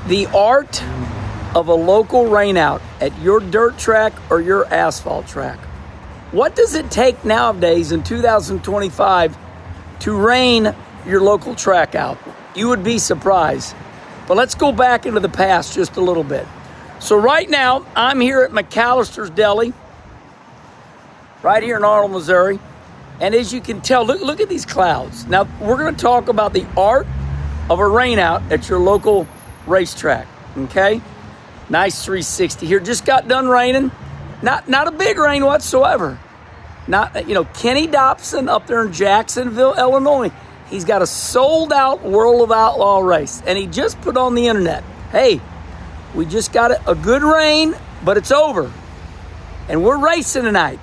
The art of a local rainout at your dirt track or your asphalt track. What does it take nowadays in 2025 to rain your local track out? You would be surprised. But let's go back into the past just a little bit. So right now, I'm here at McAllister's Deli, right here in Arnold, Missouri. And as you can tell, look at these clouds. Now, we're going to talk about the art of a rainout at your local racetrack, okay? Nice 360 here. Just got done raining. Not a big rain whatsoever. Kenny Dobson up there in Jacksonville, Illinois. He's got a sold-out World of Outlaw race, and he just put on the internet, hey, we just got a good rain, but it's over, and we're racing tonight.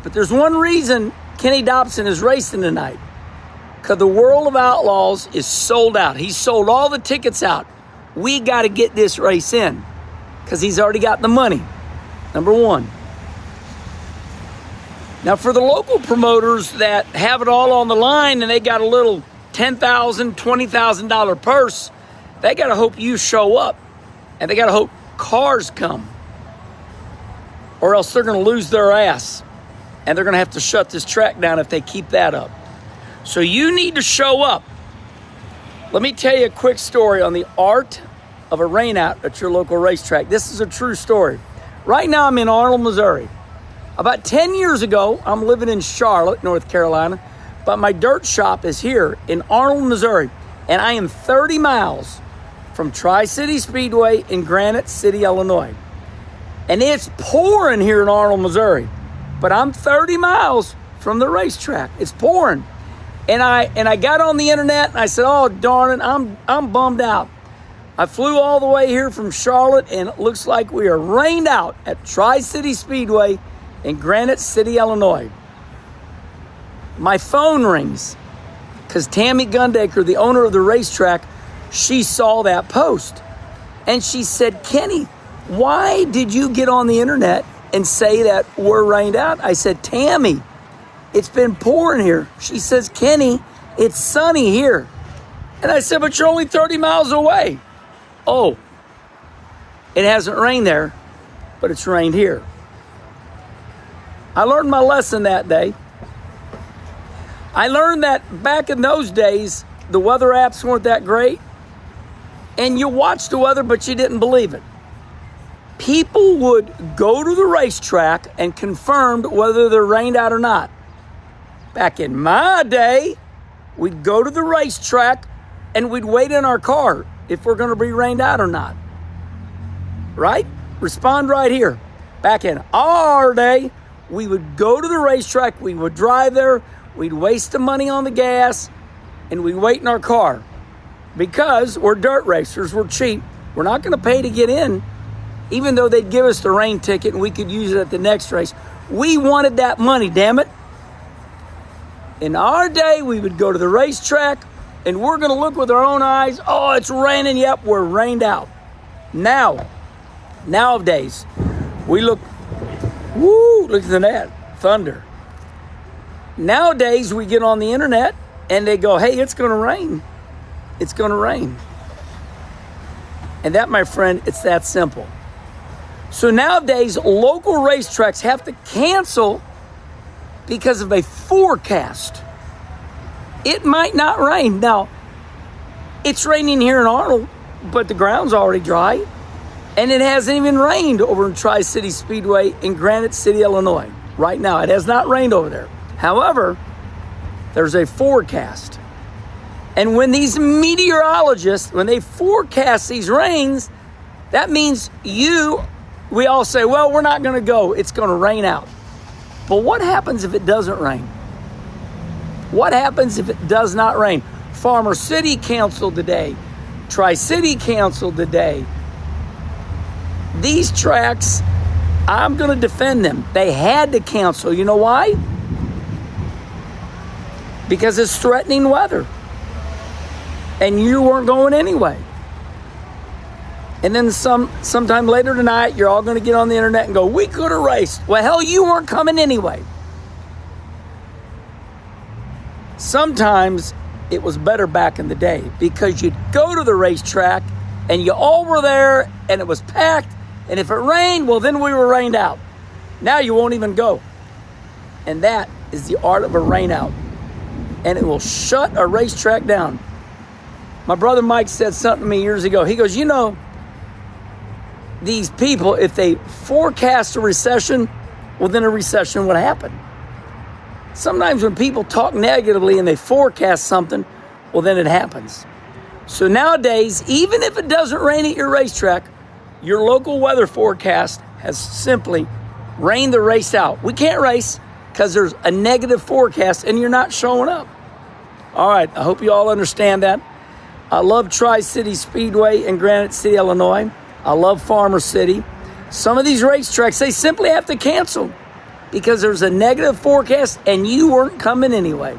But there's one reason Kenny Dobson is racing tonight, because the World of Outlaws is sold out. He's sold all the tickets out. We got to get this race in because he's already got the money, number one. Now, for the local promoters that have it all on the line and they got a little $10,000, $20,000 purse, they got to hope you show up and they got to hope cars come, or else they're going to lose their ass and they're going to have to shut this track down if they keep that up. So you need to show up. Let me tell you a quick story on the art of a rainout at your local racetrack. This is a true story. Right now I'm in Arnold, Missouri. About 10 years ago, I'm living in Charlotte, North Carolina, but my dirt shop is here in Arnold, Missouri, and I am 30 miles from Tri-City Speedway in Granite City, Illinois. And it's pouring here in Arnold, Missouri, but I'm 30 miles from the racetrack. It's pouring. And I got on the internet and I said, oh, darn it, I'm bummed out. I flew all the way here from Charlotte and it looks like we are rained out at Tri-City Speedway in Granite City, Illinois. My phone rings because Tammy Gundaker, the owner of the racetrack, she saw that post. And she said, Kenny, why did you get on the internet and say that we're rained out? I said, Tammy, it's been pouring here. She says, Kenny, it's sunny here. And I said, but you're only 30 miles away. Oh, it hasn't rained there, but it's rained here. I learned my lesson that day. I learned that back in those days, the weather apps weren't that great. And you watched the weather, but you didn't believe it. People would go to the racetrack and confirm whether they're rained out or not. Back in my day, we'd go to the racetrack and we'd wait in our car if we're going to be rained out or not. Right? Respond right here. Back in our day, we would go to the racetrack, we would drive there, we'd waste the money on the gas, and we'd wait in our car. Because we're dirt racers, we're cheap, we're not going to pay to get in, even though they'd give us the rain ticket and we could use it at the next race. We wanted that money, damn it. In our day, we would go to the racetrack, and we're going to look with our own eyes. Oh, it's raining. Yep, we're rained out. Nowadays, we look, look at that, thunder. Nowadays, we get on the internet, and they go, hey, it's going to rain. It's going to rain. And that, my friend, it's that simple. So nowadays, local racetracks have to cancel because of a forecast. It might not rain. Now, it's raining here in Arnold, but the ground's already dry. And it hasn't even rained over in Tri-City Speedway in Granite City, Illinois. Right now, it has not rained over there. However, there's a forecast. And when these meteorologists, when they forecast these rains, that means we all say, well, we're not going to go. It's going to rain out. But what happens if it doesn't rain? What happens if it does not rain? Farmer City canceled today. Tri-City canceled today. These tracks, I'm going to defend them. They had to cancel. You know why? Because it's threatening weather. And you weren't going anyway. And then sometime later tonight, you're all going to get on the internet and go, we could have raced. Well, hell, you weren't coming anyway. Sometimes it was better back in the day because you'd go to the racetrack and you all were there, and it was packed, and if it rained, well, then we were rained out. Now you won't even go. And that is the art of a rain out. And it will shut a racetrack down. My brother Mike said something to me years ago. He goes, these people, if they forecast a recession, well, then a recession would happen. Sometimes when people talk negatively and they forecast something, well, then it happens. So nowadays, even if it doesn't rain at your racetrack, your local weather forecast has simply rained the race out. We can't race because there's a negative forecast and you're not showing up. All right, I hope you all understand that. I love Tri-City Speedway in Granite City, Illinois. I love Farmer City. Some of these racetracks, they simply have to cancel because there's a negative forecast and you weren't coming anyway.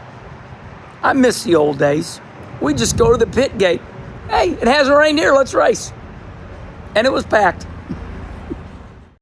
I miss the old days. We just go to the pit gate. Hey, it hasn't rained here, let's race. And it was packed.